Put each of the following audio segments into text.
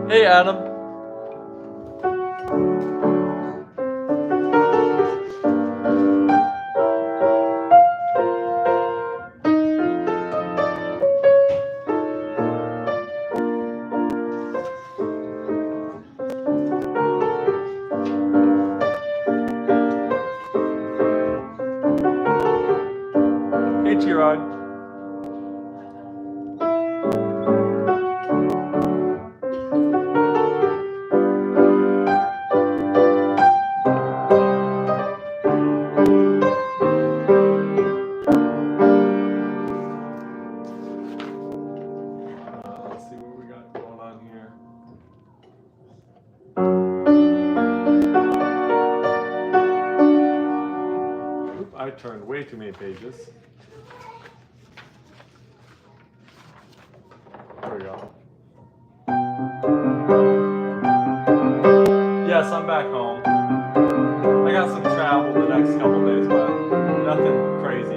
Hey, Adam. Hey, Chirag. Let's see what we got going on here. Oop, I turned way too many pages. There we go. Yes, I'm back home. I got some travel the next couple days, but nothing crazy.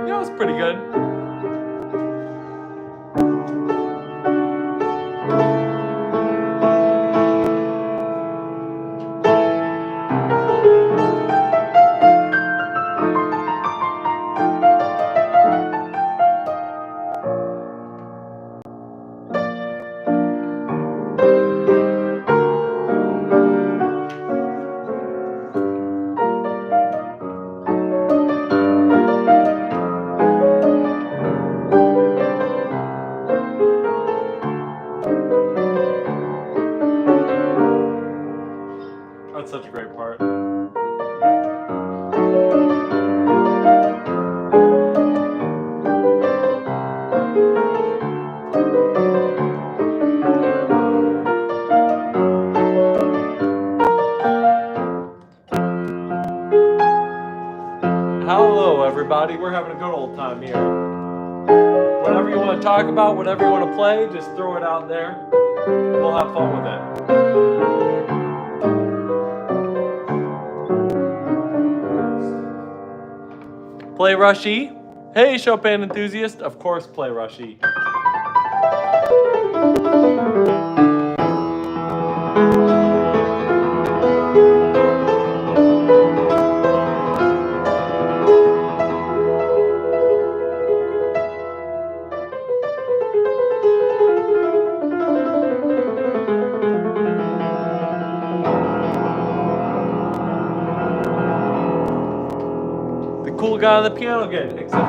Yeah, it was pretty good. That's such a great part. Hello, everybody. We're having a good old time here. Whatever you want to talk about, whatever you want to play, just throw it out there. We'll have fun with it. Play Rushy. Hey, Chopin enthusiast. Of course, play Rushy. The cool guy on the piano again, except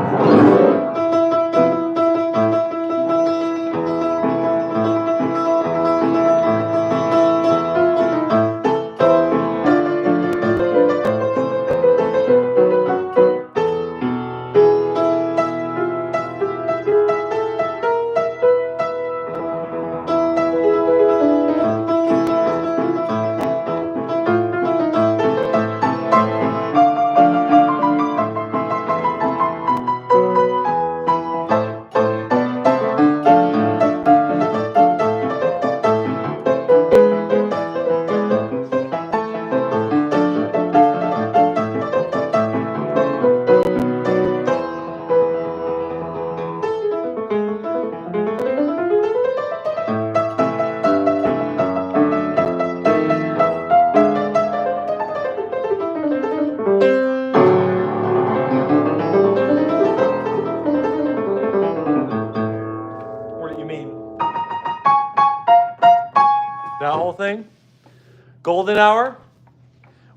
that whole thing? Golden hour?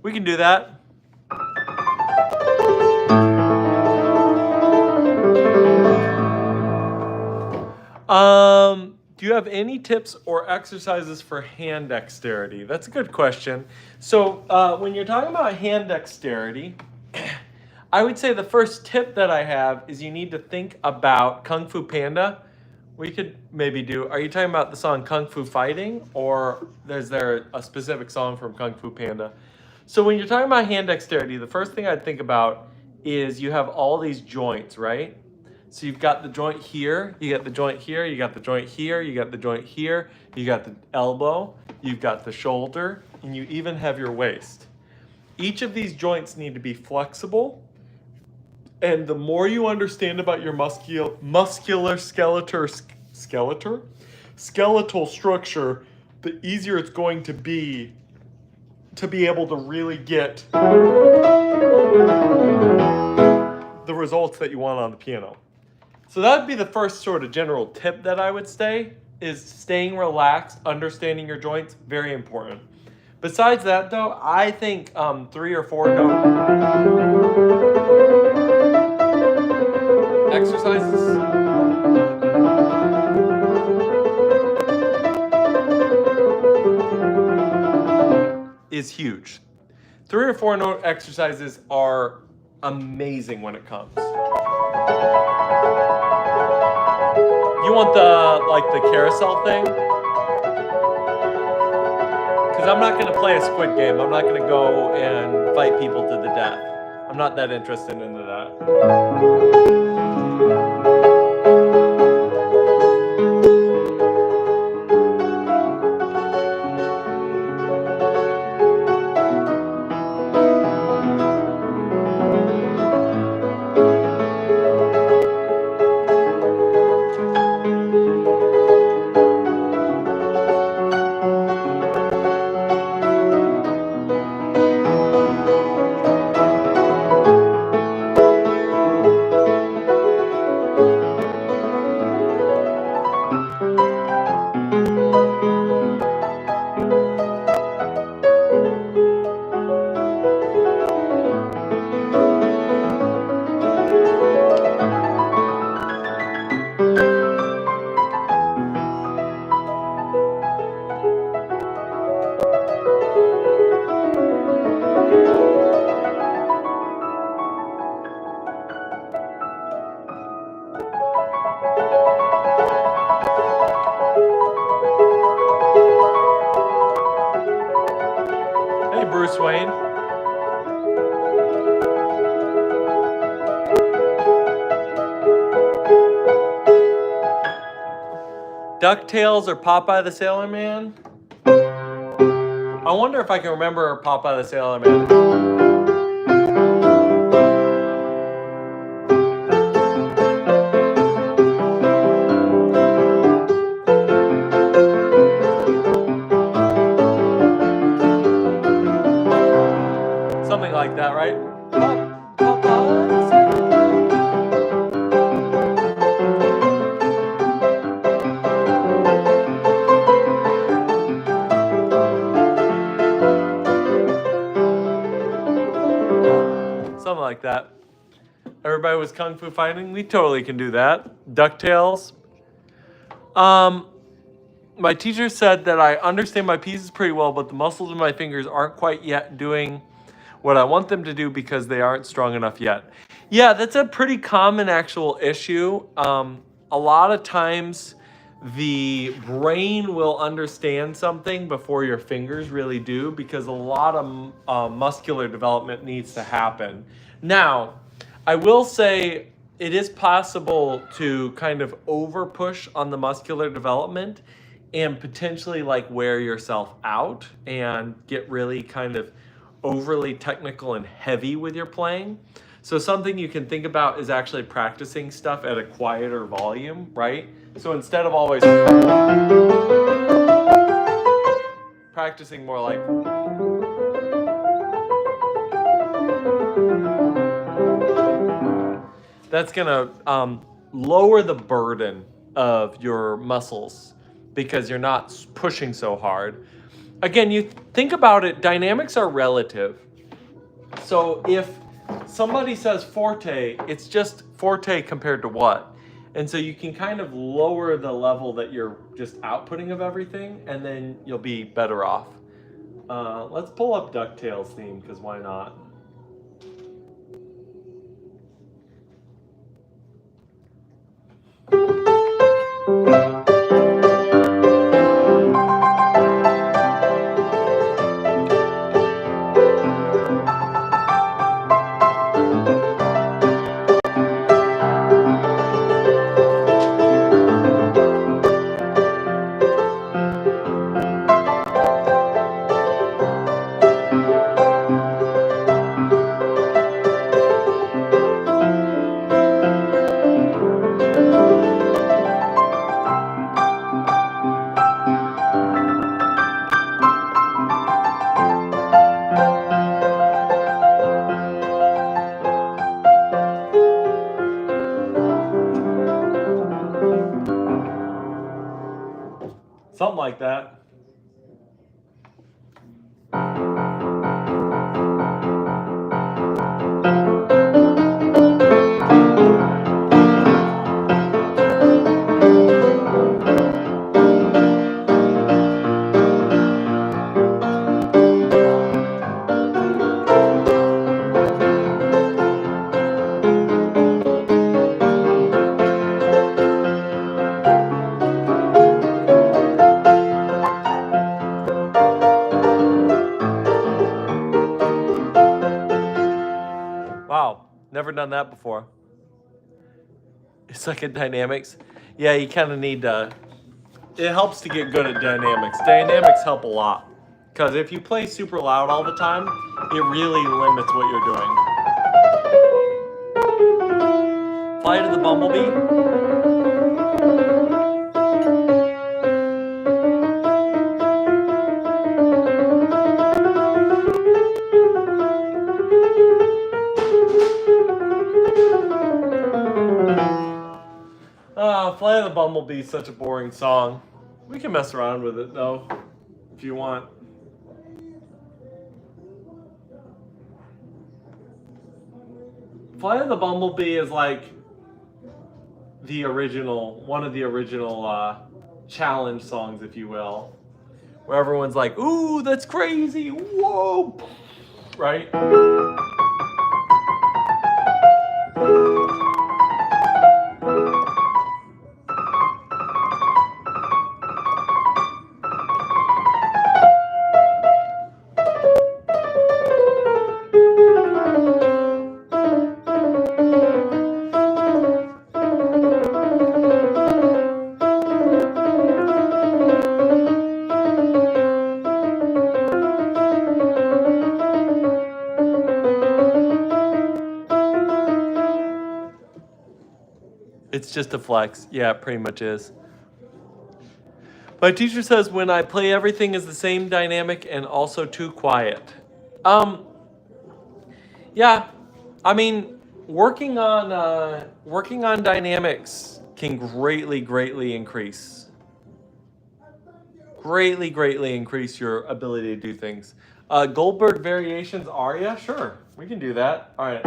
We can do that. Do you have any tips or exercises for hand dexterity? That's a good question. So when you're talking about hand dexterity, I would say the first tip that I have is you need to think about Kung Fu Panda. We could maybe do, are you talking about the song Kung Fu Fighting, or is there a specific song from Kung Fu Panda? So when you're talking about hand dexterity, the first thing I'd think about is you have all these joints, right? So you've got the joint here, you got the joint here, you got the joint here, you got the joint here, you got the elbow, you've got the shoulder, and you even have your waist. Each of these joints need to be flexible, and the more you understand about your muscular skeletal structure, the easier it's going to be able to really get the results that you want on the piano. So that would be the first sort of general tip that I would say, is staying relaxed, understanding your joints, very important. Besides that though, I think 3 or 4 note exercises is huge. 3 or 4 note exercises are amazing when it comes. You want the carousel thing? Because I'm not gonna play a Squid Game. I'm not gonna go and fight people to the death. I'm not that interested into that. Hey, Bruce Wayne. DuckTales or Popeye the Sailor Man? I wonder if I can remember Popeye the Sailor Man. Something like that, right? Something like that. Everybody was kung fu fighting. We totally can do that. DuckTales. My teacher said that I understand my pieces pretty well, but the muscles in my fingers aren't quite yet doing what I want them to do because they aren't strong enough yet. Yeah, that's a pretty common actual issue. A lot of times the brain will understand something before your fingers really do, because a lot of muscular development needs to happen. Now, I will say it is possible to kind of over push on the muscular development and potentially like wear yourself out and get really kind of overly technical and heavy with your playing. So something you can think about is actually practicing stuff at a quieter volume, right? So instead of always practicing more like, that's gonna lower the burden of your muscles because you're not pushing so hard. Again, you think about it, dynamics are relative. So if somebody says forte, it's just forte compared to what? And so you can kind of lower the level that you're just outputting of everything, and then you'll be better off. Let's pull up DuckTales theme, because why not? Something like that. Wow, never done that before. It's like a dynamics. Yeah, you kind of need to. It helps to get good at dynamics. Dynamics help a lot. Because if you play super loud all the time, it really limits what you're doing. Flight of the Bumblebee. Flight of the Bumblebee is such a boring song. We can mess around with it though, if you want. Flight of the Bumblebee is like the original, one of the original challenge songs, if you will, where everyone's like, "Ooh, that's crazy! Whoa!" Right? It's just a flex. Yeah, it pretty much is. My teacher says when I play everything is the same dynamic and also too quiet. Yeah, I mean, working on dynamics can greatly increase your ability to do things. Goldberg Variations aria, sure, we can do that. All right.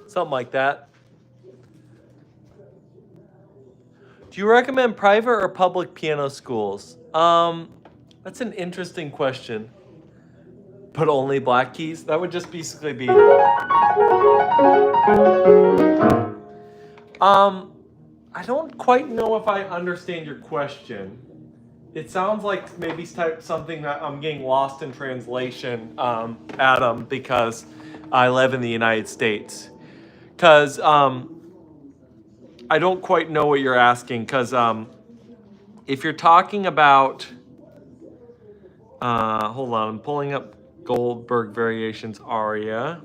Something like that. Do you recommend private or public piano schools? That's an interesting question. But only black keys? That would just basically be. I don't quite know if I understand your question. It sounds like maybe something that I'm getting lost in translation, Adam, because I live in the United States. Because I don't quite know what you're asking. Because if you're talking about, hold on, I'm pulling up Goldberg Variations aria.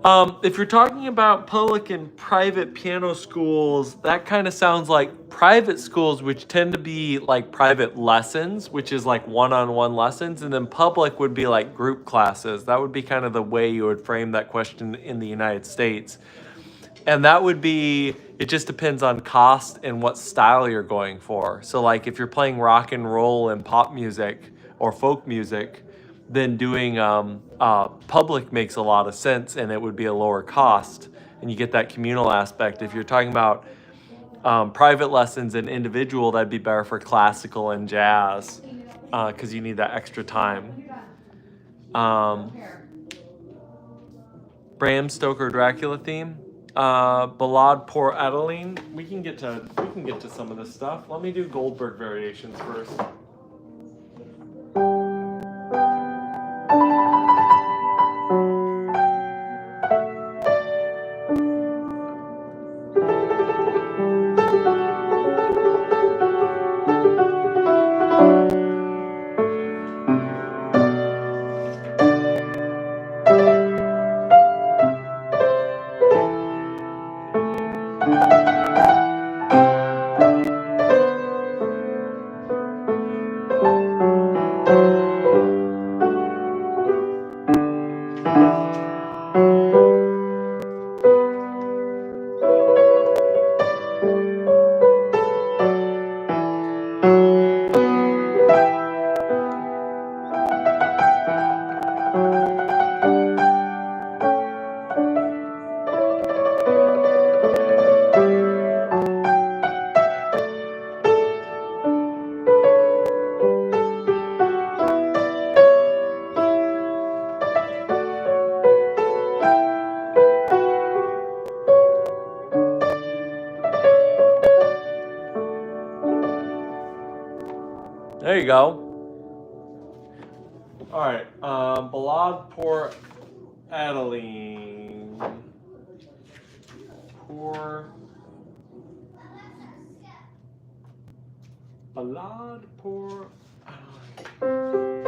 If you're talking about public and private piano schools, that kind of sounds like private schools, which tend to be like private lessons, which is like one-on-one lessons, and then public would be like group classes. That would be kind of the way you would frame that question in the United States. And that would be, it just depends on cost and what style you're going for. So like if you're playing rock and roll and pop music or folk music, then doing public makes a lot of sense, and it would be a lower cost, and you get that communal aspect. If you're talking about private lessons and individual, that'd be better for classical and jazz, because you need that extra time. Bram Stoker Dracula theme, Ballade pour Adeline. We can get to some of this stuff. Let me do Goldberg Variations first. There you go. All right, Ballade pour Adeline. Pour Ballade pour Adeline.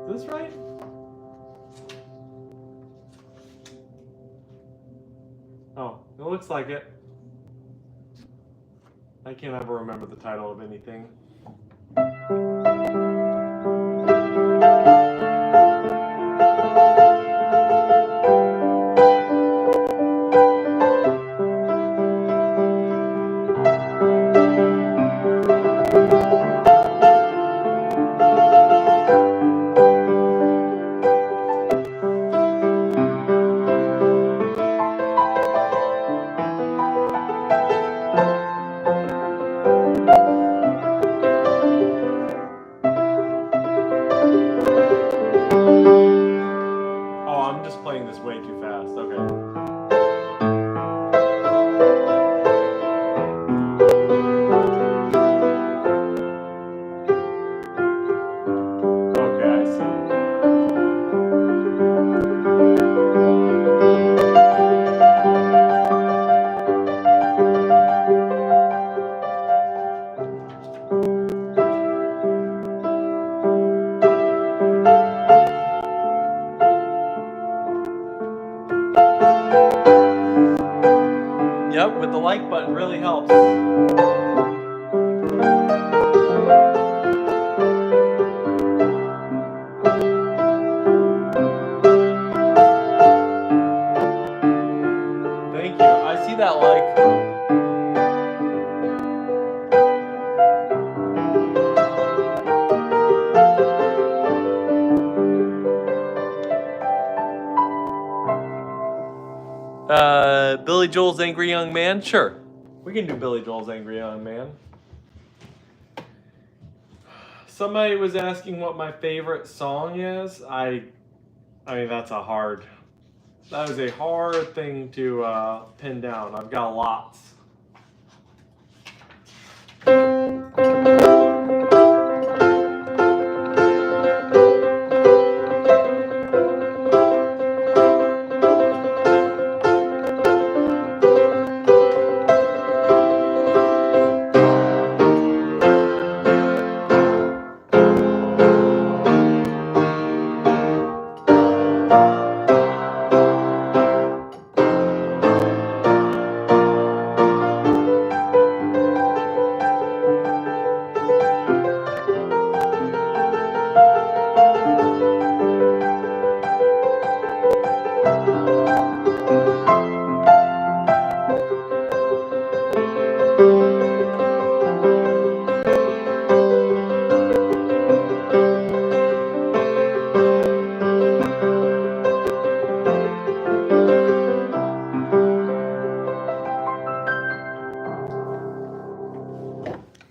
Is this right? Oh, it looks like it. I can't ever remember the title of anything. Playing this way too fast. Okay. Okay, I see. Yep, with the like button really helps. Thank you. I see that like. Billy Joel's Angry Young Man? Sure. We can do Billy Joel's Angry Young Man. Somebody was asking what my favorite song is. I mean, that is a hard thing to pin down. I've got lots.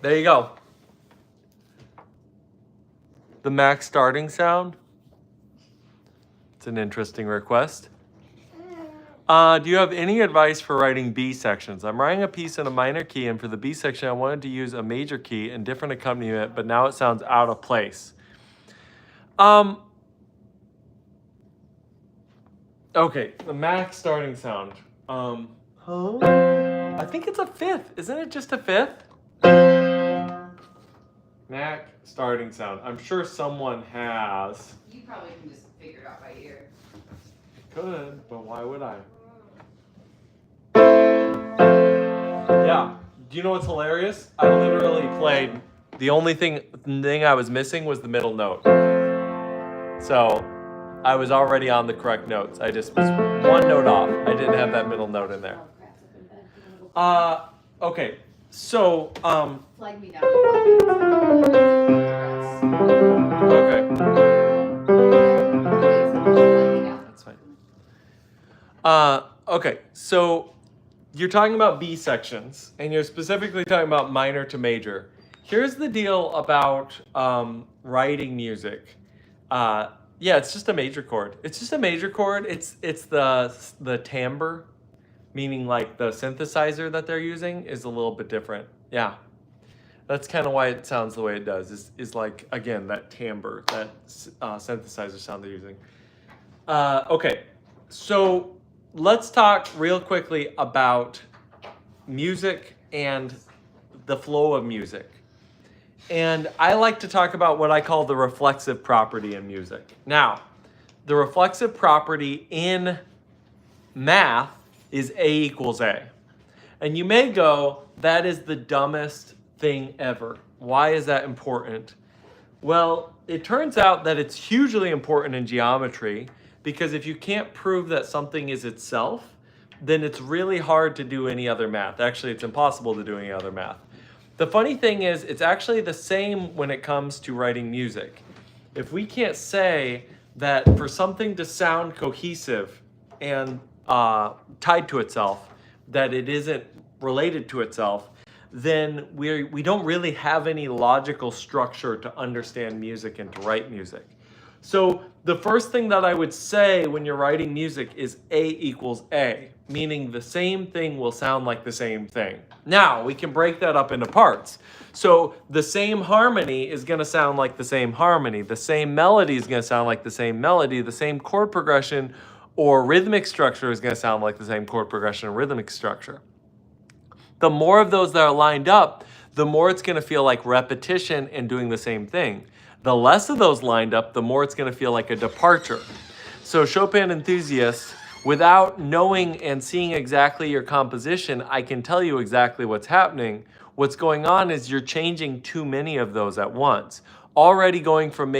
There you go. The max starting sound. It's an interesting request. Do you have any advice for writing B sections? I'm writing a piece in a minor key, and for the B section, I wanted to use a major key and different accompaniment, but now it sounds out of place. Okay, the max starting sound. I think it's a fifth. Isn't it just a fifth? Knack starting sound. I'm sure someone has. You probably can just figure it out by ear. Could, but why would I? Yeah. Do you know what's hilarious? I literally played. The only thing I was missing was the middle note. So I was already on the correct notes. I just was one note off. I didn't have that middle note in there. Okay. So Flag me down. Okay. That's fine. Okay. So you're talking about B sections, and you're specifically talking about minor to major. Here's the deal about writing music. Yeah, it's just a major chord. It's just a major chord. It's the timbre, meaning like the synthesizer that they're using is a little bit different. Yeah, that's kind of why it sounds the way it does. Is like again that timbre, that synthesizer sound they're using. Okay, so let's talk real quickly about music and the flow of music. And I like to talk about what I call the reflexive property in music. Now, the reflexive property in math is A equals A. And you may go, that is the dumbest thing ever. Why is that important? Well, it turns out that it's hugely important in geometry because if you can't prove that something is itself, then it's really hard to do any other math. Actually, it's impossible to do any other math. The funny thing is, it's actually the same when it comes to writing music. If we can't say that for something to sound cohesive and tied to itself, that it isn't related to itself, then we don't really have any logical structure to understand music and to write music. So the first thing that I would say when you're writing music is A equals A, meaning the same thing will sound like the same thing. Now, we can break that up into parts. So the same harmony is going to sound like the same harmony. The same melody is going to sound like the same melody. The same chord progression or rhythmic structure is going to sound like the same chord progression or rhythmic structure. The more of those that are lined up, the more it's going to feel like repetition and doing the same thing. The less of those lined up, the more it's going to feel like a departure. So Chopin enthusiasts, without knowing and seeing exactly your composition, I can tell you exactly what's happening. What's going on is you're changing too many of those at once. Already going from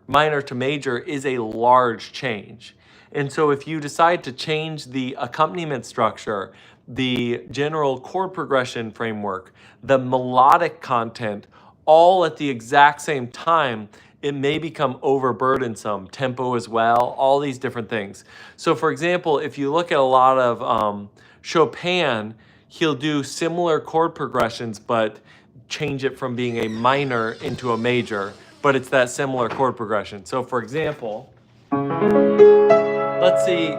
minor to major is a large change. And so if you decide to change the accompaniment structure, the general chord progression framework, the melodic content, all at the exact same time, it may become overburdensome, tempo as well, all these different things. So for example, if you look at a lot of Chopin, he'll do similar chord progressions, but change it from being a minor into a major, but it's that similar chord progression. So for example, let's say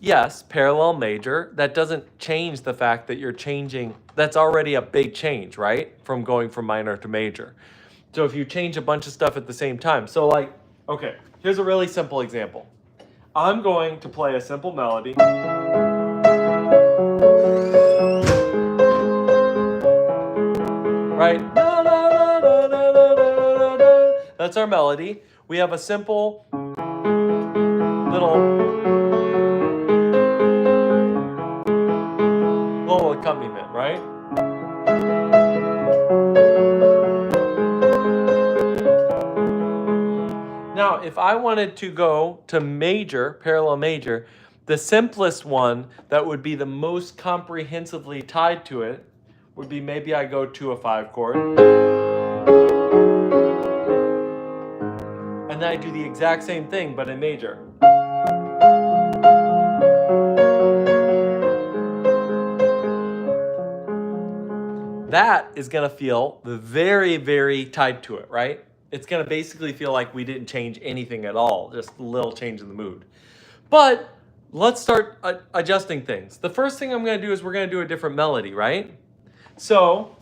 yes, parallel major, that doesn't change the fact that you're changing, that's already a big change, right? From going from minor to major. So if you change a bunch of stuff at the same time, so like, okay, here's a really simple example. I'm going to play a simple melody. Right? That's our melody. We have a simple little accompaniment, right? Now, if I wanted to go to major, parallel major, the simplest one that would be the most comprehensively tied to it would be maybe I go to a 5 chord. And then I do the exact same thing, but in major. That is going to feel very, very tied to it, right? It's going to basically feel like we didn't change anything at all, just a little change in the mood. But let's start adjusting things. The first thing I'm going to do is we're going to do a different melody, right? So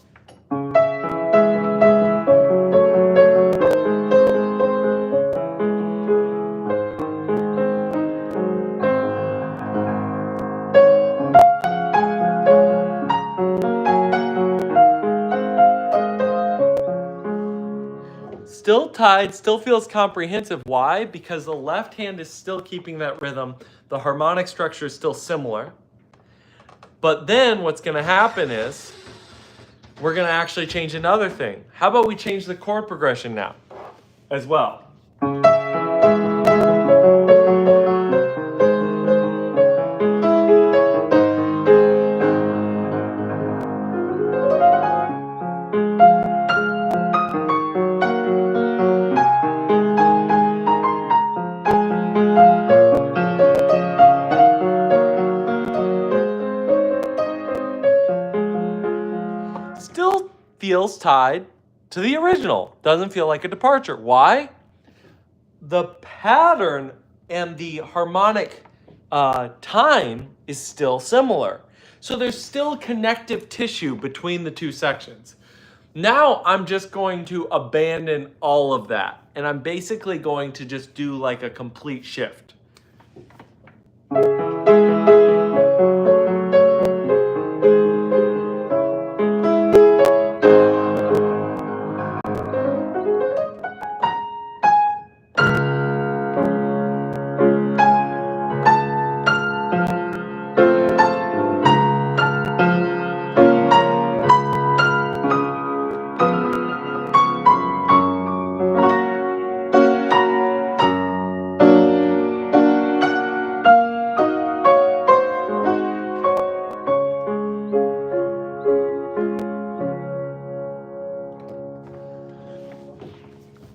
still tied, still feels comprehensive. Why? Because the left hand is still keeping that rhythm. The harmonic structure is still similar. But then what's going to happen is we're going to actually change another thing. How about we change the chord progression now as well? Still feels tied to the original. Doesn't feel like a departure. Why? The pattern and the harmonic time is still similar. So there's still connective tissue between the two sections. Now I'm just going to abandon all of that. And I'm basically going to just do like a complete shift.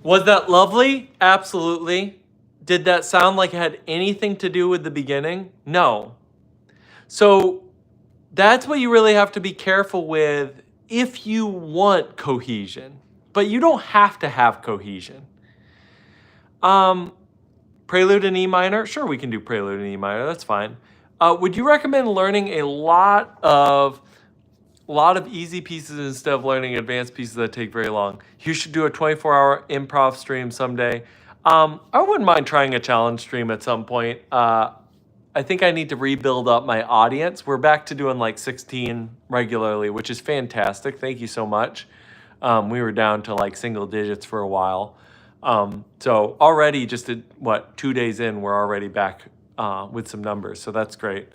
Was that lovely? Absolutely. Did that sound like it had anything to do with the beginning? No. So that's what you really have to be careful with if you want cohesion. But you don't have to have cohesion. Prelude in E minor? Sure, we can do prelude in E minor. That's fine. Would you recommend learning a lot of easy pieces instead of learning advanced pieces that take very long? You should do a 24-hour improv stream someday. I wouldn't mind trying a challenge stream at some point. I think I need to rebuild up my audience. We're back to doing like 16 regularly, which is fantastic. Thank you so much. We were down to like single digits for a while. So already just 2 days in, we're already back with some numbers. So that's great.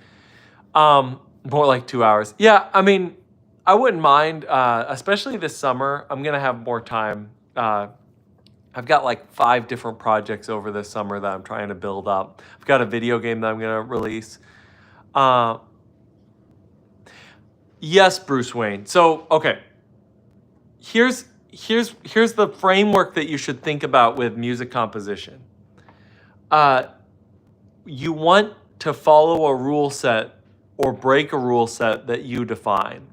More like 2 hours. Yeah, I mean, I wouldn't mind, especially this summer. I'm going to have more time. I've got like 5 different projects over this summer that I'm trying to build up. I've got a video game that I'm going to release. Yes, Bruce Wayne. So, okay. Here's the framework that you should think about with music composition. You want to follow a rule set or break a rule set that you define.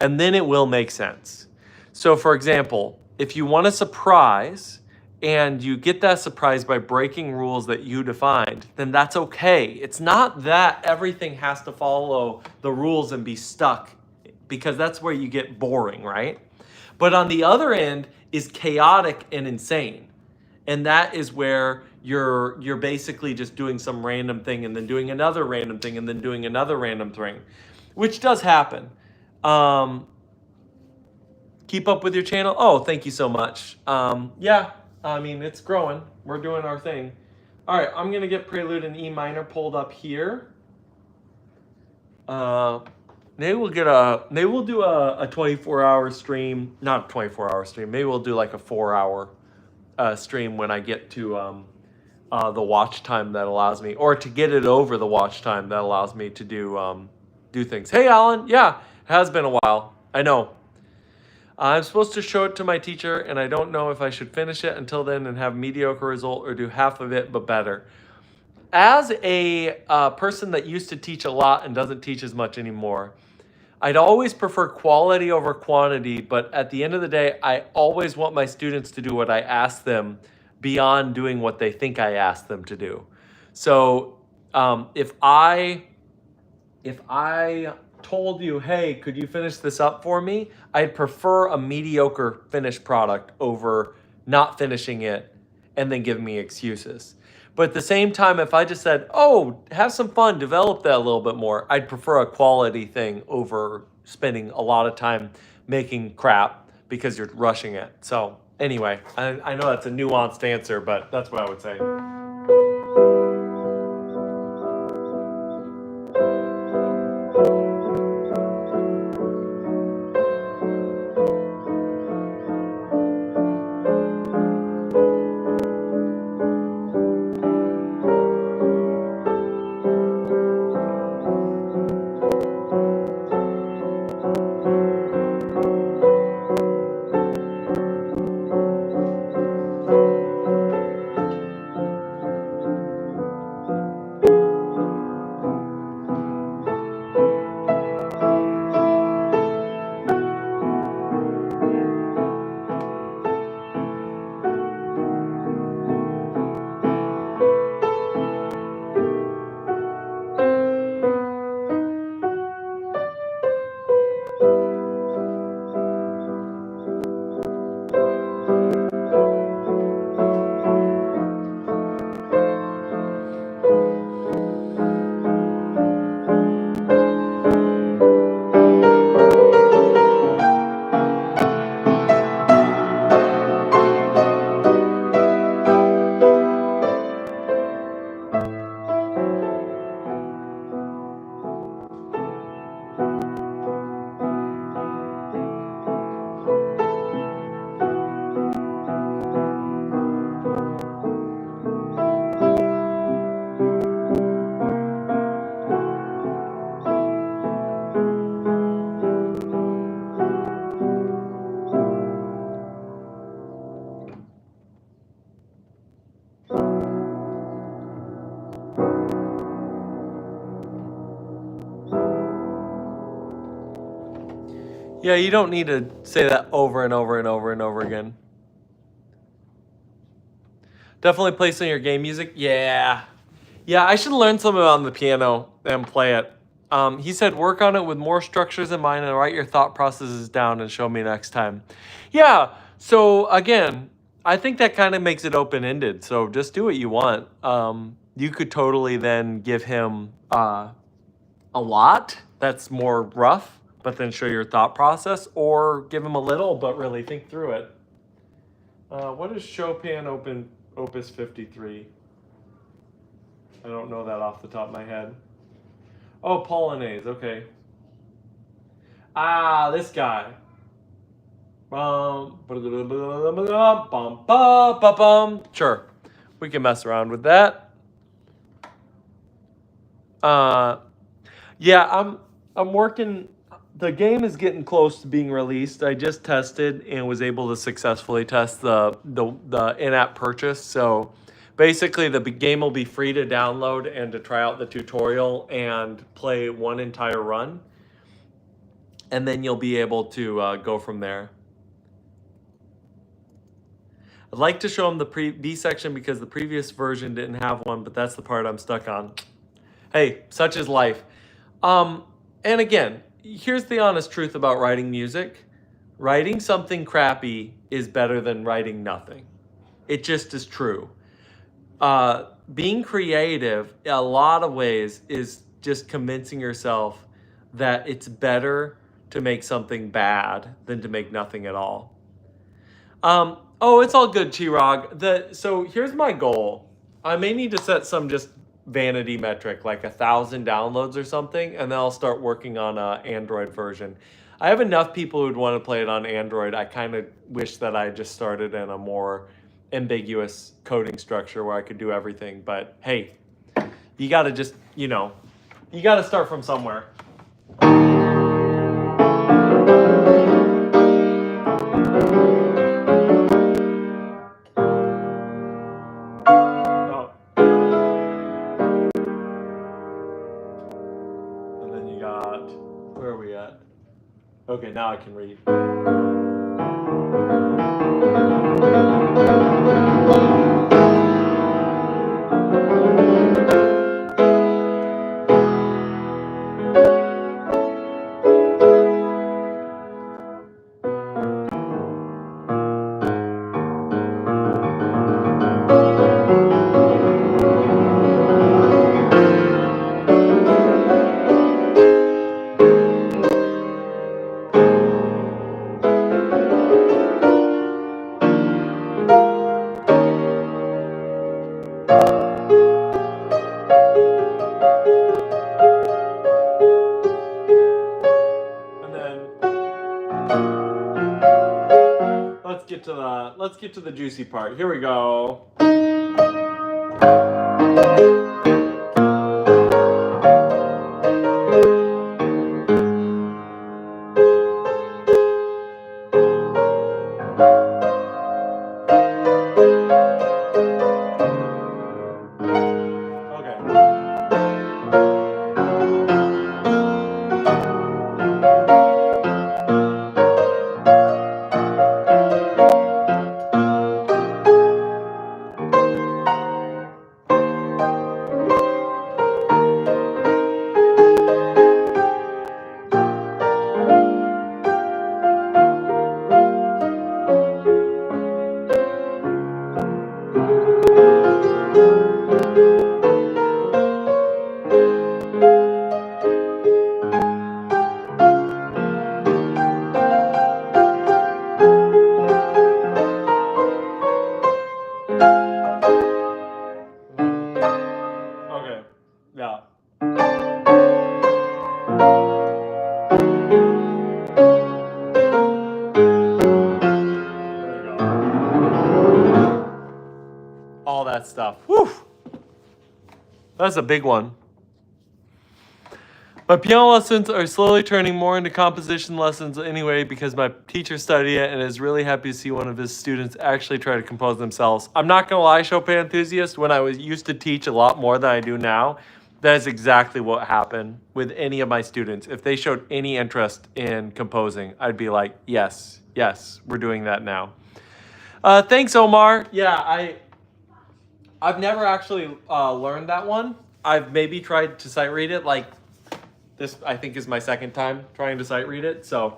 And then it will make sense. So for example, if you want a surprise and you get that surprise by breaking rules that you defined, then that's okay. It's not that everything has to follow the rules and be stuck, because that's where you get boring, right? But on the other end is chaotic and insane. And that is where you're basically just doing some random thing and then doing another random thing and then doing another random thing, which does happen. Keep up with your channel. Oh, thank you so much. Yeah, I mean, it's growing. We're doing our thing. All right, I'm going to get Prelude in E minor pulled up here. Maybe we'll do a 24-hour stream. Not a 24-hour stream. Maybe we'll do like a 4-hour stream when I get to the watch time that allows me, or to get it over the watch time that allows me to do things. Hey, Alan. Yeah, it has been a while. I know. I'm supposed to show it to my teacher, and I don't know if I should finish it until then and have mediocre result or do half of it but better. As a person that used to teach a lot and doesn't teach as much anymore, I'd always prefer quality over quantity, but at the end of the day, I always want my students to do what I ask them beyond doing what they think I asked them to do. So if I told you, hey, could you finish this up for me? I'd prefer a mediocre finished product over not finishing it and then giving me excuses. But at the same time, if I just said, oh, have some fun, develop that a little bit more, I'd prefer a quality thing over spending a lot of time making crap because you're rushing it. So Anyway, I know that's a nuanced answer, but that's what I would say. Yeah, you don't need to say that over and over and over and over again. Definitely play some of your game music. Yeah. Yeah, I should learn something on the piano and play it. He said, work on it with more structures in mind and write your thought processes down and show me next time. Yeah, so again, I think that kind of makes it open-ended. So just do what you want. You could totally then give him a lot that's more rough, but then show your thought process, or give him a little, but really think through it. What is Chopin Opus 53? I don't know that off the top of my head. Oh, Polonaise, okay. Ah, this guy. Sure, we can mess around with that. Yeah, I'm working. The game is getting close to being released. I just tested and was able to successfully test the in-app purchase. So basically, the game will be free to download and to try out the tutorial and play one entire run. And then you'll be able to go from there. I'd like to show them the B section because the previous version didn't have one, but that's the part I'm stuck on. Hey, such is life. And again, here's the honest truth about writing music. Writing something crappy is better than writing nothing. It just is true. Being creative, a lot of ways, is just convincing yourself that it's better to make something bad than to make nothing at all. Oh, it's all good, T-Rog. So here's my goal. I may need to set some just vanity metric, like 1,000 downloads or something, and then I'll start working on an Android version. I have enough people who'd want to play it on Android. I kind of wish that I just started in a more ambiguous coding structure where I could do everything. But hey, you got to just, you got to start from somewhere. Okay, now I can read. let's get to the juicy part. Here we go. Okay, yeah. There we go. All that stuff. Whew. That's a big one. My piano lessons are slowly turning more into composition lessons anyway because my teacher studied it and is really happy to see one of his students actually try to compose themselves. I'm not gonna lie, Chopin enthusiast, when I was used to teach a lot more than I do now, that is exactly what happened with any of my students. If they showed any interest in composing, I'd be like, yes, we're doing that now. Thanks, Omar. Yeah, I've never actually learned that one. I've maybe tried to sight read it. Like this, I think, is my second time trying to sight read it. So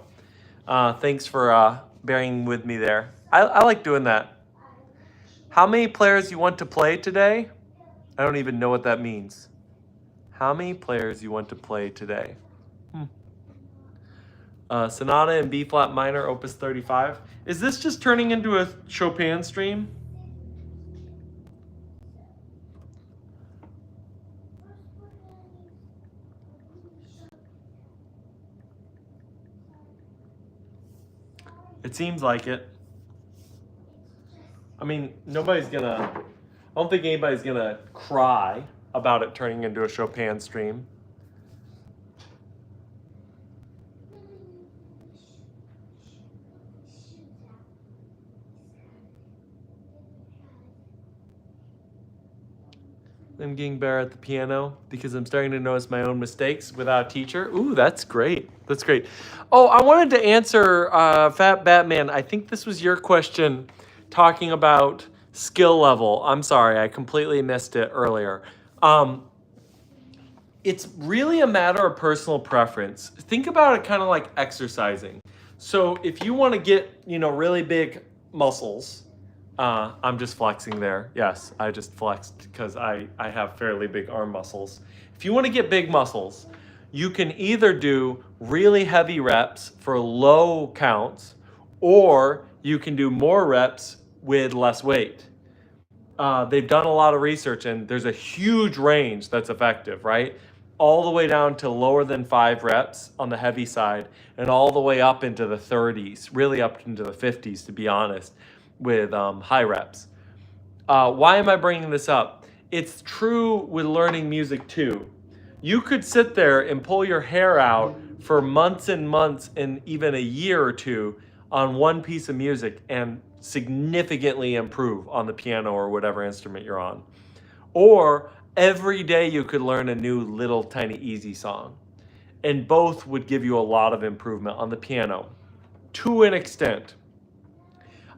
thanks for bearing with me there. I like doing that. How many players you want to play today? I don't even know what that means. How many players you want to play today? Sonata in B flat minor, opus 35. Is this just turning into a Chopin stream? It seems like it. I mean, I don't think anybody's gonna cry about it turning into a Chopin stream. I'm getting better at the piano because I'm starting to notice my own mistakes without a teacher. Ooh, that's great. That's great. Oh, I wanted to answer Fat Batman. I think this was your question talking about skill level. I'm sorry, I completely missed it earlier. It's really a matter of personal preference. Think about it kind of like exercising. So if you want to get, really big muscles, I'm just flexing there. Yes, I just flexed because I have fairly big arm muscles. If you want to get big muscles, you can either do really heavy reps for low counts, or you can do more reps with less weight. They've done a lot of research and there's a huge range that's effective, right? All the way down to lower than 5 reps on the heavy side and all the way up into the 30s, really up into the 50s, to be honest, with high reps. Why am I bringing this up? It's true with learning music too. You could sit there and pull your hair out for months and months and even a year or two on one piece of music and significantly improve on the piano or whatever instrument you're on. Or every day you could learn a new little tiny easy song. And both would give you a lot of improvement on the piano, to an extent.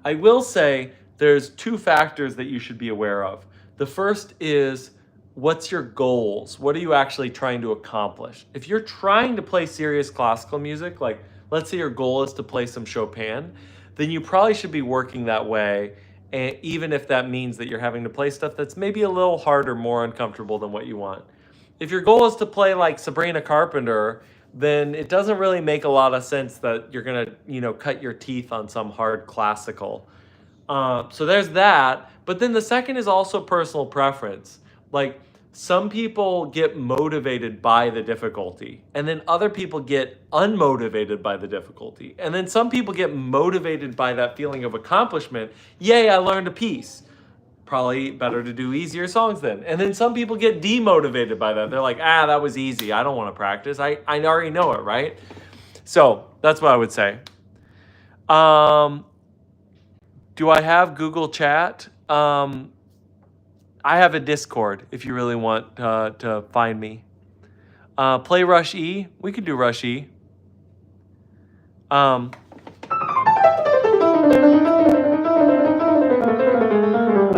I will say there's 2 factors that you should be aware of. The first is, what's your goals? What are you actually trying to accomplish? If you're trying to play serious classical music, like let's say your goal is to play some Chopin, then you probably should be working that way, and even if that means that you're having to play stuff that's maybe a little harder, more uncomfortable than what you want. If your goal is to play like Sabrina Carpenter, then it doesn't really make a lot of sense that you're gonna, cut your teeth on some hard classical. So there's that. But then the second is also personal preference. Like some people get motivated by the difficulty, and then other people get unmotivated by the difficulty. And then some people get motivated by that feeling of accomplishment. Yay, I learned a piece. Probably better to do easier songs then. And then some people get demotivated by that. They're like, that was easy. I don't want to practice. I already know it, right? So that's what I would say. Do I have Google Chat? I have a Discord if you really want to find me. Play Rush E. We could do Rush E. We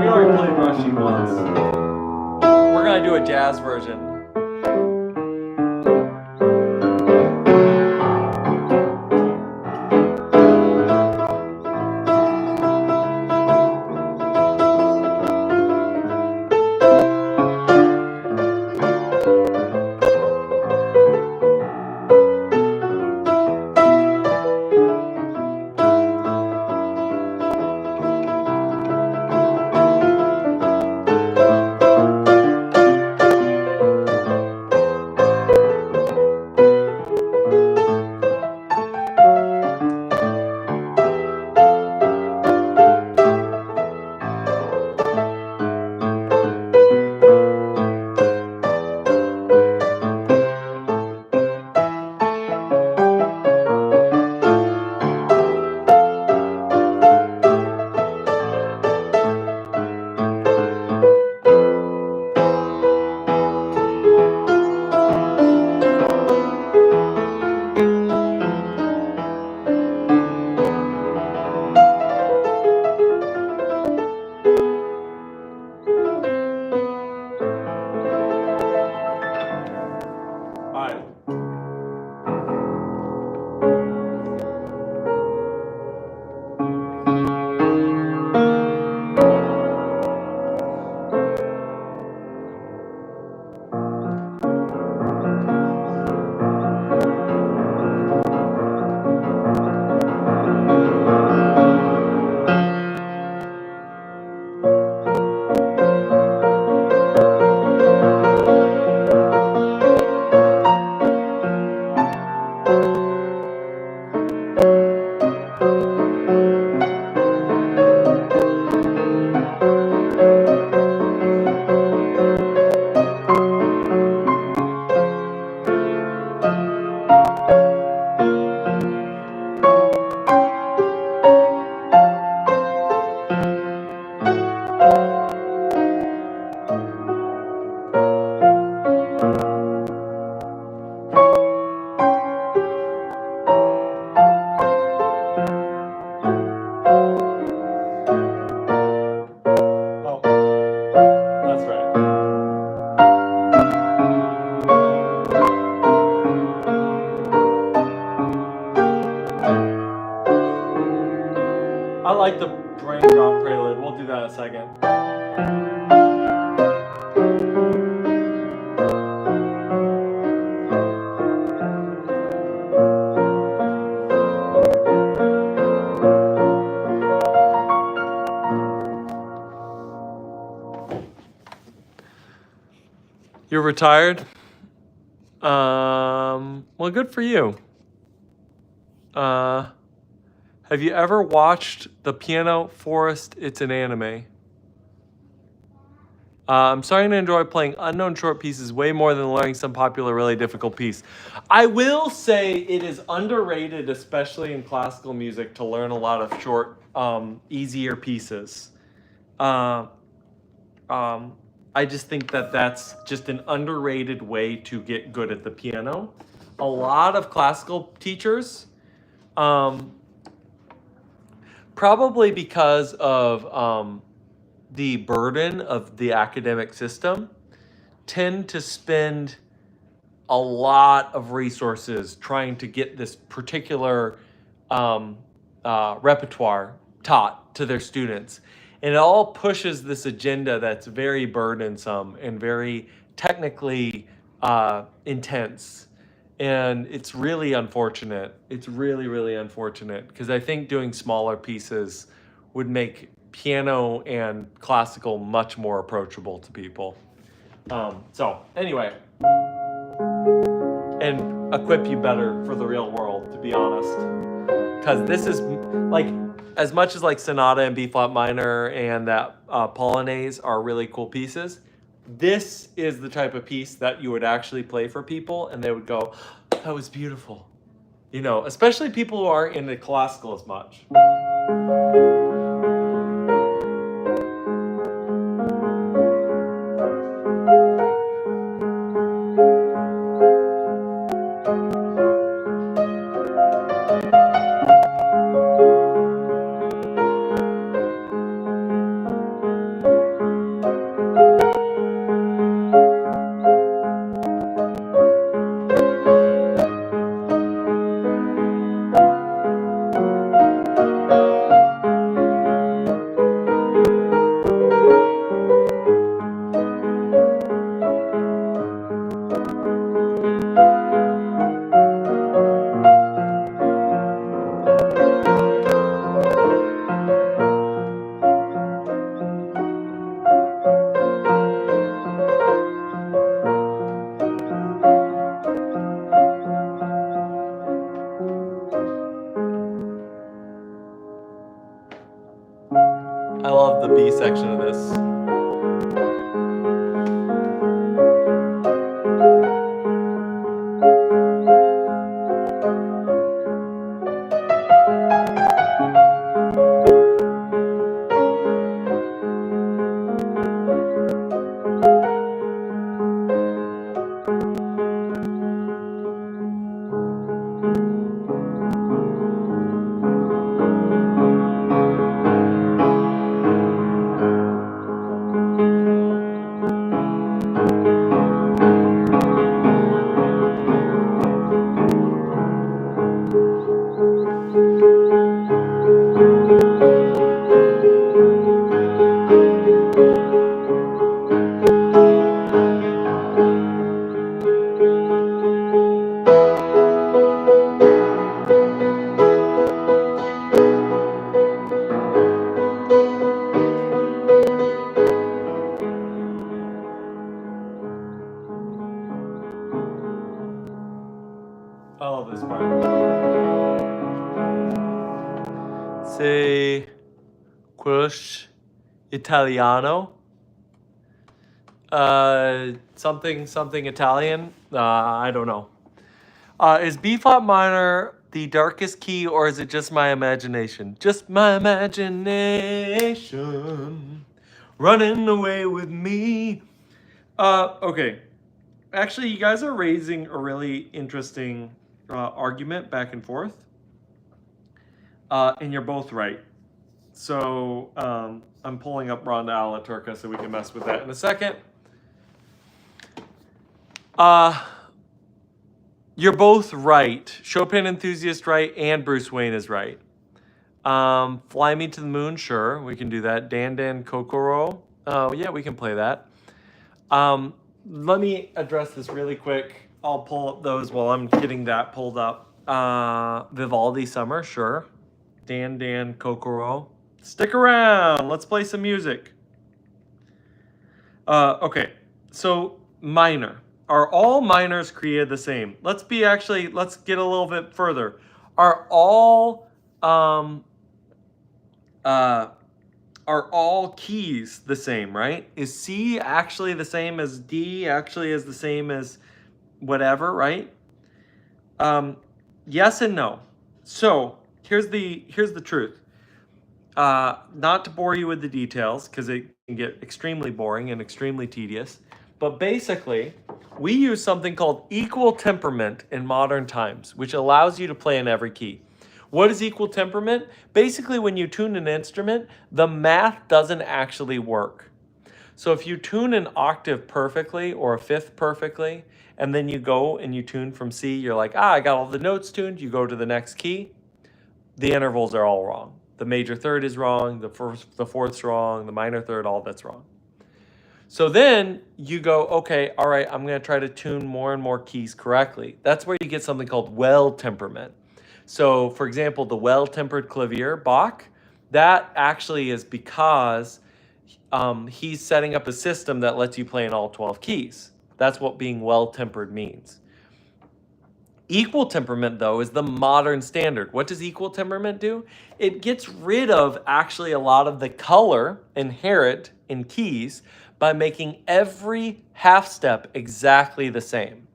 already played Rush E once. We're going to do a jazz version. I like the raindrop prelude. We'll do that in a second. You're retired? Well, good for you. Have you ever watched The Piano Forest? It's an anime. I'm starting to enjoy playing unknown short pieces way more than learning some popular, really difficult piece. I will say it is underrated, especially in classical music, to learn a lot of short, easier pieces. I just think that that's just an underrated way to get good at the piano. A lot of classical teachers, probably because of the burden of the academic system, tend to spend a lot of resources trying to get this particular repertoire taught to their students. And it all pushes this agenda that's very burdensome and very technically intense. And it's really unfortunate. It's really, really unfortunate because I think doing smaller pieces would make piano and classical much more approachable to people. So anyway, and equip you better for the real world, to be honest, because this is like, as much as like sonata and B flat minor and that polonaise are really cool pieces, this is the type of piece that you would actually play for people and they would go, that was beautiful, you know, especially people who aren't into classical as much. I love the B section of this. I love this part. Say, quello Italiano. Something Italian. I don't know. Is B flat minor the darkest key, or is it just my imagination? Just my imagination running away with me. Okay. Actually, you guys are raising a really interesting argument back and forth. And you're both right. So I'm pulling up Ronda alla Turca so we can mess with that in a second. You're both right. Chopin enthusiast right, and Bruce Wayne is right. Fly Me to the Moon, sure, we can do that. Dan Dan Kokoro, oh yeah, we can play that. Let me address this really quick. I'll pull up those while I'm getting that pulled up. Vivaldi Summer, sure. Dan Dan Kokoro. Stick around. Let's play some music. Okay, so minor. Are all minors created the same? Let's get a little bit further. Are all keys the same, right? Is C actually the same as D, actually is the same as whatever, right? Yes and no. So here's the truth. Not to bore you with the details, because it can get extremely boring and extremely tedious, but basically, we use something called equal temperament in modern times, which allows you to play in every key. What is equal temperament? Basically, when you tune an instrument, the math doesn't actually work. So if you tune an octave perfectly or a fifth perfectly, and then you go and you tune from C, you're like, I got all the notes tuned, you go to the next key, the intervals are all wrong. The major third is wrong, the fourth's wrong, the minor third, all that's wrong. So then you go, okay, all right, I'm going to try to tune more and more keys correctly. That's where you get something called well temperament. So, for example, the well-tempered clavier, Bach, that actually is because he's setting up a system that lets you play in all 12 keys. That's what being well-tempered means. Equal temperament, though, is the modern standard. What does equal temperament do? It gets rid of actually a lot of the color inherent in keys by making every half step exactly the same.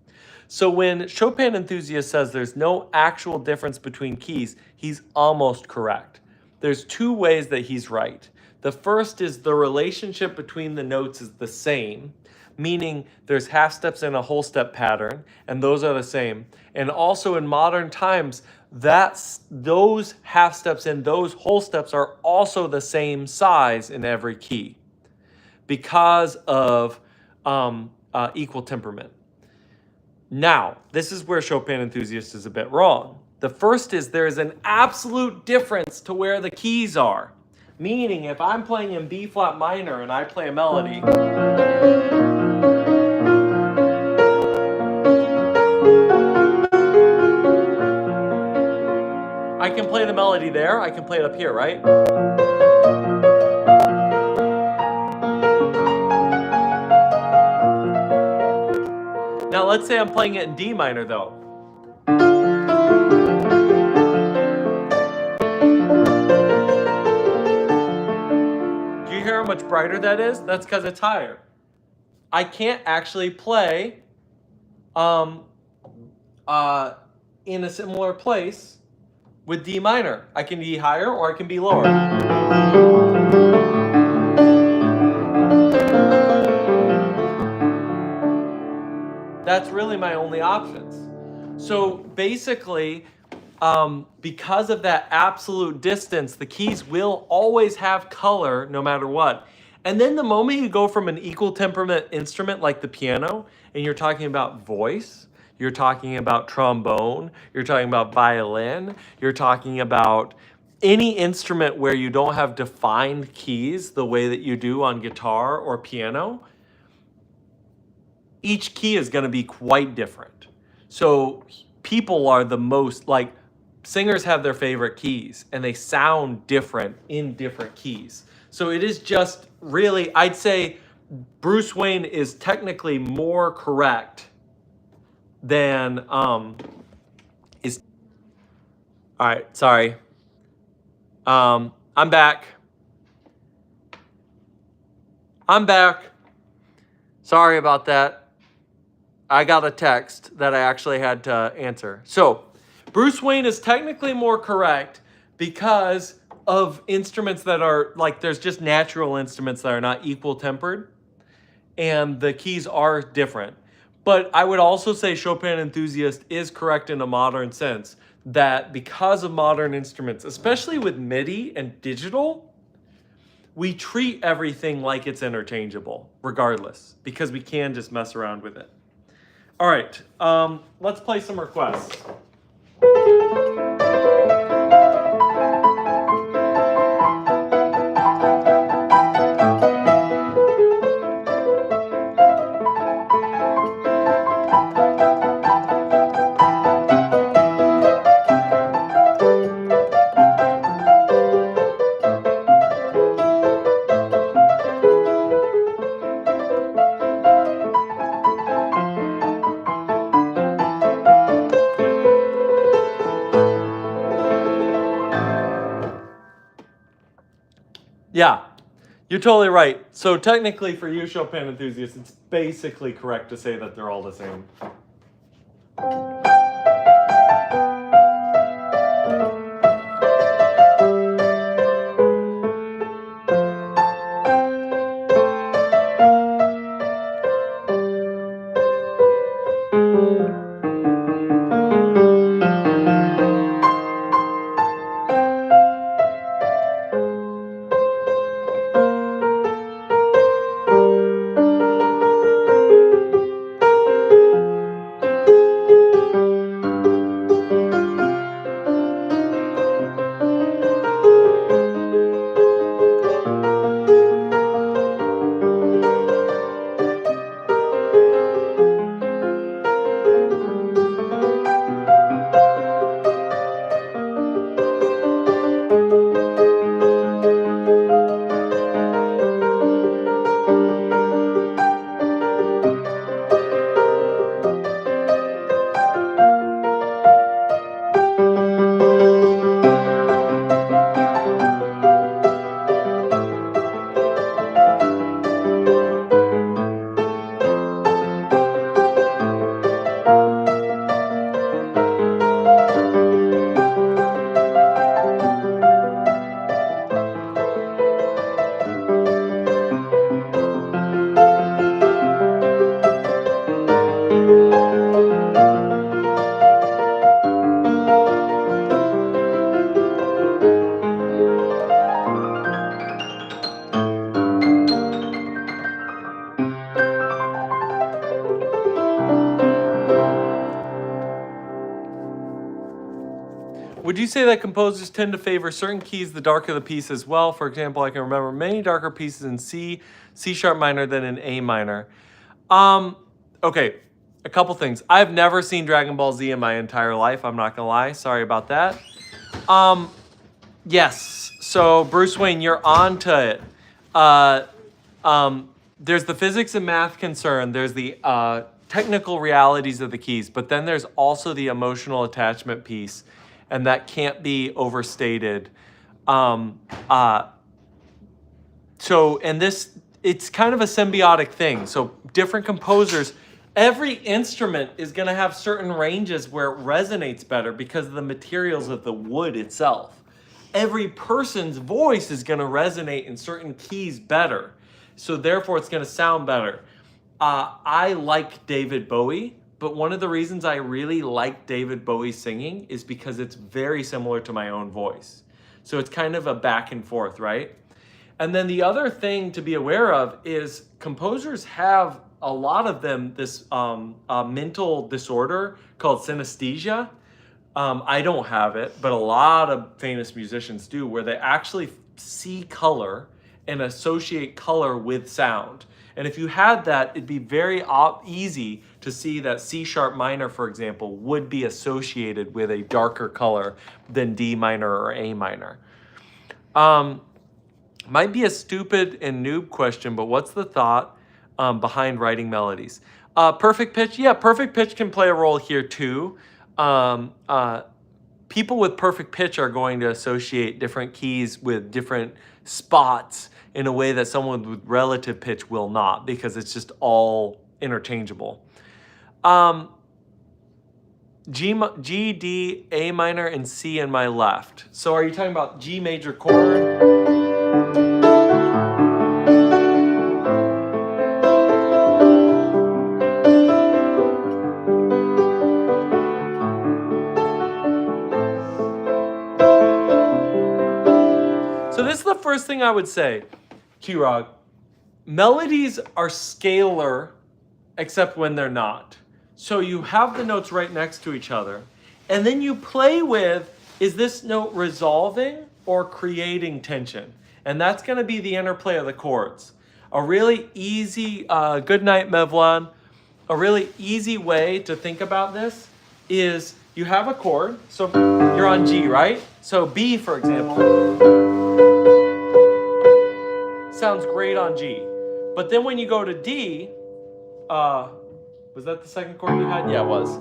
So when Chopin Enthusiast says there's no actual difference between keys, he's almost correct. There's two ways that he's right. The first is the relationship between the notes is the same, meaning there's half steps in a whole step pattern, and those are the same. And also in modern times, those half steps and those whole steps are also the same size in every key because of equal temperament. Now, this is where Chopin Enthusiast is a bit wrong. The first is there is an absolute difference to where the keys are. Meaning, if I'm playing in B flat minor and I play a melody, I can play the melody there, I can play it up here, right? Now let's say I'm playing it in D minor though. Do you hear how much brighter that is? That's because it's higher. I can't actually play in a similar place with D minor. I can be higher or I can be lower. That's really my only options. So basically, because of that absolute distance, the keys will always have color no matter what. And then the moment you go from an equal temperament instrument like the piano, and you're talking about voice, you're talking about trombone, you're talking about violin, you're talking about any instrument where you don't have defined keys the way that you do on guitar or piano, each key is going to be quite different. So people are the most, like, singers have their favorite keys and they sound different in different keys. So it is just really, I'd say Bruce Wayne is technically more correct than is. All right, sorry. I'm back. Sorry about that. I got a text that I actually had to answer. So Bruce Wayne is technically more correct because of instruments that are, like, there's just natural instruments that are not equal tempered and the keys are different. But I would also say Chopin Enthusiast is correct in a modern sense that because of modern instruments, especially with MIDI and digital, we treat everything like it's interchangeable regardless because we can just mess around with it. All right, let's play some requests. Yeah, you're totally right. So technically for you Chopin Enthusiasts, it's basically correct to say that they're all the same. say that composers tend to favor certain keys the darker the piece as well? For example, I can remember many darker pieces in C, C sharp minor than in A minor. Okay, a couple things. I've never seen Dragon Ball Z in my entire life. I'm not gonna lie. Sorry about that. Yes. So Bruce Wayne, you're on to it. There's the physics and math concern. There's the technical realities of the keys, but then there's also the emotional attachment piece, and that can't be overstated. It's kind of a symbiotic thing. So different composers, every instrument is going to have certain ranges where it resonates better because of the materials of the wood itself. Every person's voice is going to resonate in certain keys better. So therefore it's going to sound better. I like David Bowie, but one of the reasons I really like David Bowie singing is because it's very similar to my own voice. So it's kind of a back and forth, right? And then the other thing to be aware of is composers have, a lot of them, this mental disorder called synesthesia. I don't have it, but a lot of famous musicians do, where they actually see color and associate color with sound. And if you had that, it'd be very easy to see that C sharp minor, for example, would be associated with a darker color than D minor or A minor. Might be a stupid and noob question, but what's the thought behind writing melodies? Perfect pitch, yeah, perfect pitch can play a role here too. People with perfect pitch are going to associate different keys with different spots in a way that someone with relative pitch will not, because it's just all interchangeable. G, D, A minor, and C in my left. So are you talking about G major chord? So this is the first thing I would say, Q-Rog. Melodies are scalar, except when they're not. So you have the notes right next to each other, and then you play with, is this note resolving or creating tension? And that's going to be the interplay of the chords. A really easy, good night, Mevlon. A really easy way to think about this is you have a chord, so you're on G, right? So B, for example, sounds great on G. But then when you go to D, was that the second chord you had? Yeah, it was.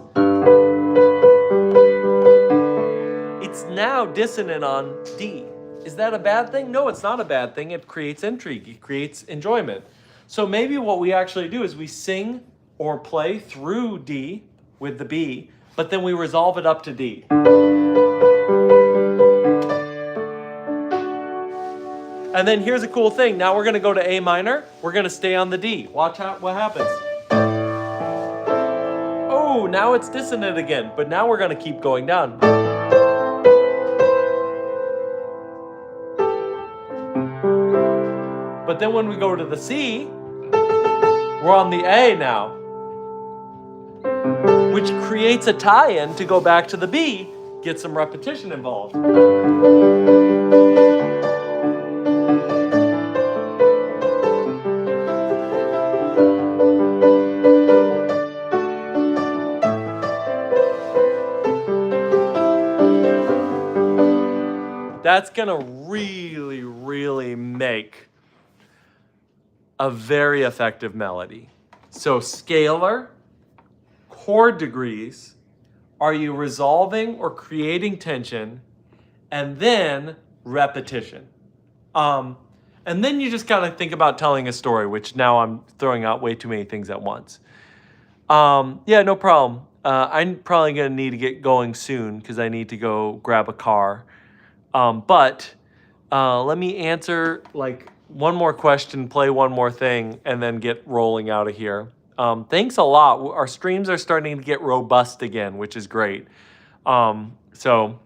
It's now dissonant on D. Is that a bad thing? No, it's not a bad thing. It creates intrigue. It creates enjoyment. So maybe what we actually do is we sing or play through D with the B, but then we resolve it up to D. And then here's a cool thing. Now we're going to go to A minor. We're going to stay on the D. Watch out what happens. Oh, now it's dissonant again, but now we're going to keep going down. But then when we go to the C, we're on the A now, which creates a tie-in to go back to the B, get some repetition involved. That's gonna really, really make a very effective melody. So scalar, chord degrees, are you resolving or creating tension, and then repetition. And then you just gotta think about telling a story, which now I'm throwing out way too many things at once. Yeah, no problem. I'm probably gonna need to get going soon because I need to go grab a car. But let me answer like one more question, play one more thing, and then get rolling out of here. Thanks a lot. Our streams are starting to get robust again, which is great. So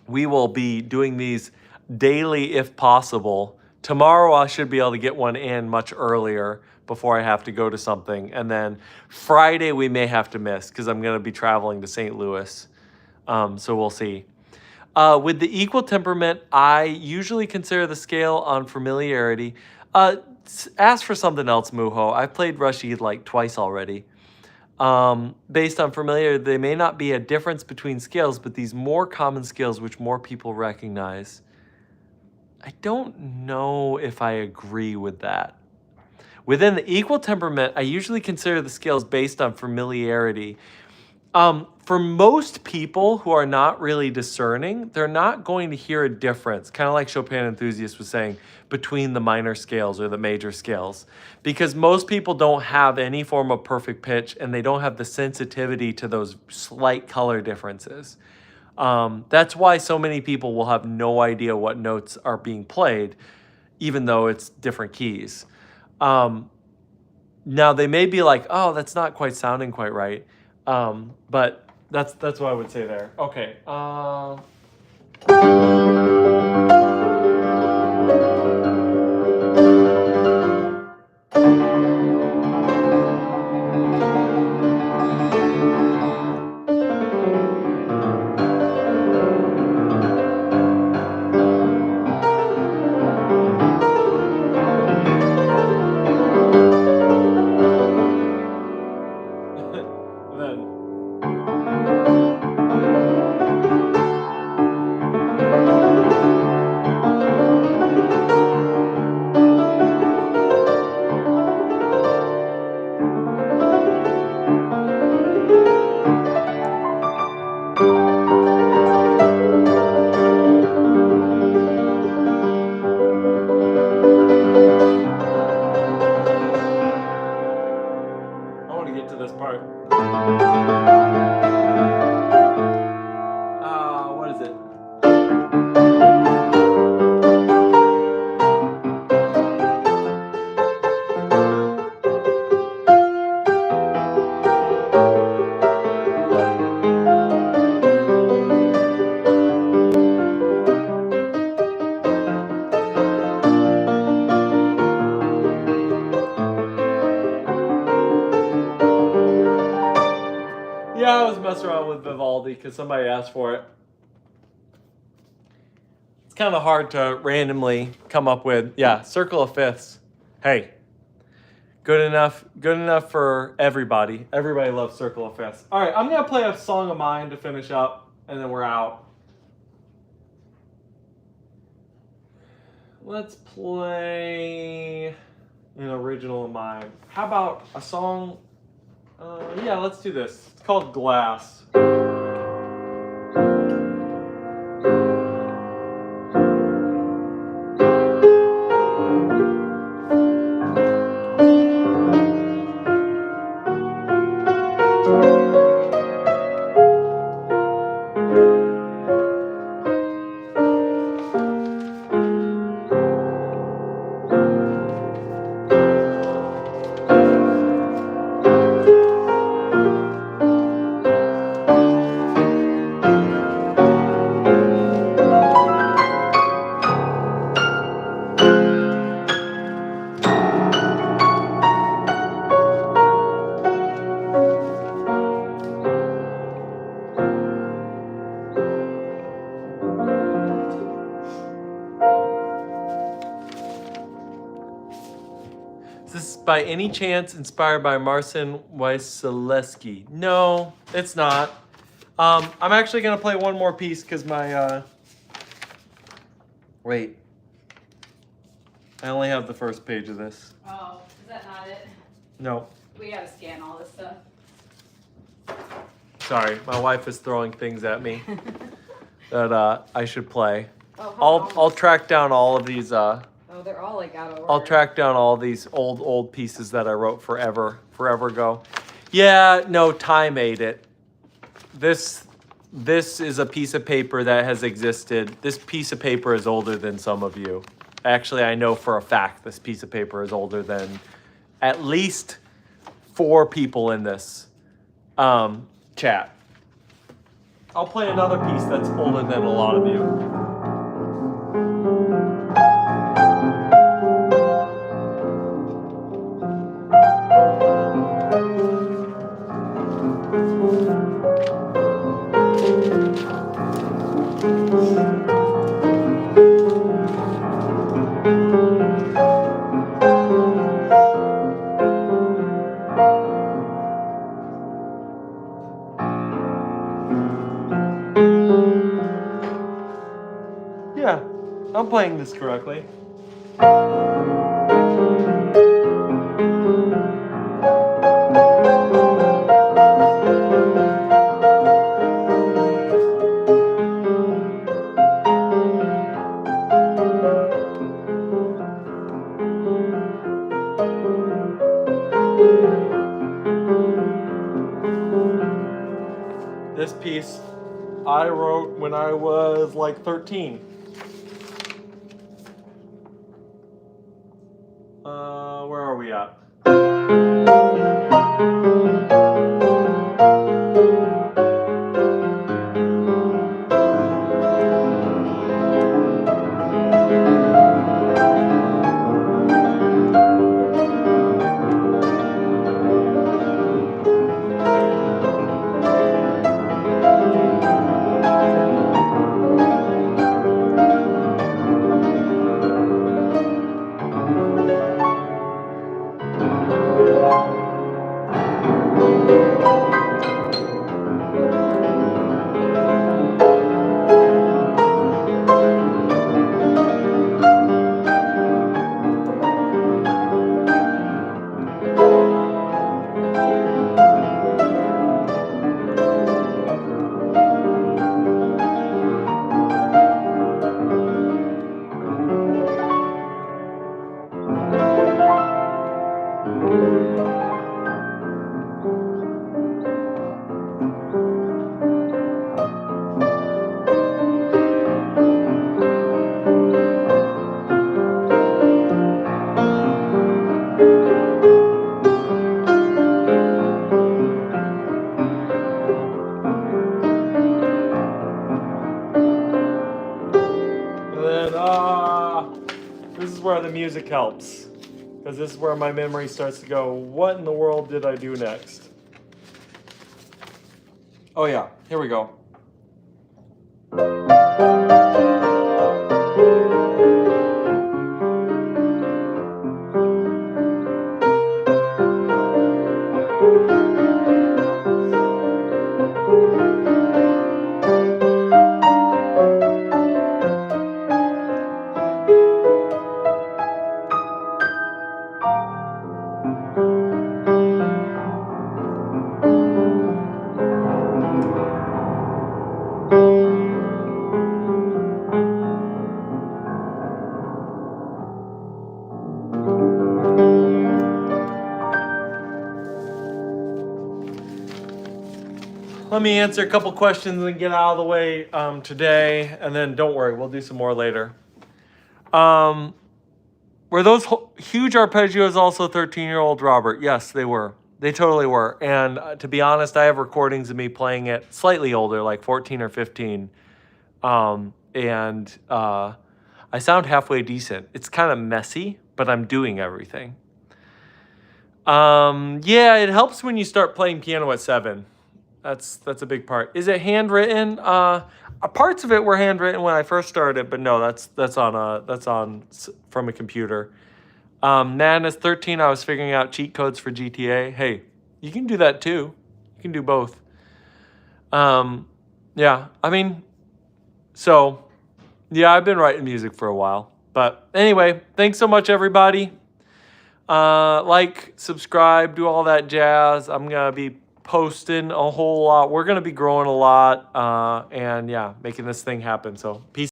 we will be doing these daily if possible. Tomorrow I should be able to get one in much earlier before I have to go to something. And then Friday we may have to miss because I'm going to be traveling to St. Louis. So we'll see. With the equal temperament, I usually consider the scale on familiarity. Ask for something else, Muho. I've played Rashid like twice already. Based on familiarity, there may not be a difference between scales, but these more common scales which more people recognize. I don't know if I agree with that. Within the equal temperament, I usually consider the scales based on familiarity. For most people who are not really discerning, they're not going to hear a difference, kind of like Chopin Enthusiast was saying, between the minor scales or the major scales. Because most people don't have any form of perfect pitch and they don't have the sensitivity to those slight color differences. That's why so many people will have no idea what notes are being played, even though it's different keys. Now, they may be like, oh, that's not quite sounding quite right. But that's what I would say there. Okay. Then. I want to get to this part. What is it? Yeah, I was messing around with Vivaldi because somebody asked for it. It's kind of hard to randomly come up with. Yeah, circle of fifths. Hey, good enough for everybody. Everybody loves circle of fifths. All right, I'm gonna play a song of mine to finish up, and then we're out. Let's play an original of mine. How about a song? Yeah, let's do this. It's called Glass. Is this by any chance inspired by Marcin Wyselaski? No, it's not. I'm actually gonna play one more piece because my wait. I only have the first page of this. Oh, is that not it? No, We gotta scan all this stuff. sorry. My wife is throwing things at me that I should play. Oh, hold on. I'll track down all of these. Oh, they're all like out of order. I'll track down all these old pieces that I wrote forever ago. Yeah, no, time ate it. This is a piece of paper that has existed. This piece of paper is older than some of you. Actually, I know for a fact this piece of paper is older than at least 4 people in this chat. I'll play another piece that's older than a lot of you. this correctly. This piece I wrote when I was like 13. Where are we at? This is where the music helps, because this is where my memory starts to go, what in the world did I do next? Oh yeah, here we go. Let me answer a couple questions and get out of the way today, and then don't worry, we'll do some more later. Were those huge arpeggios also 13-year-old Robert? Yes, they were. They totally were. And to be honest, I have recordings of me playing it slightly older, like 14 or 15. I sound halfway decent. It's kind of messy, but I'm doing everything. Yeah, it helps when you start playing piano at 7. That's a big part. Is it handwritten? Parts of it were handwritten when I first started, but no, that's on from a computer. Madness 13, I was figuring out cheat codes for GTA. Hey, you can do that too. You can do both. Yeah, I mean, so yeah, I've been writing music for a while. But anyway, thanks so much, everybody. Like, subscribe, do all that jazz. I'm gonna be posting a whole lot. We're going to be growing a lot and yeah, making this thing happen. So peace.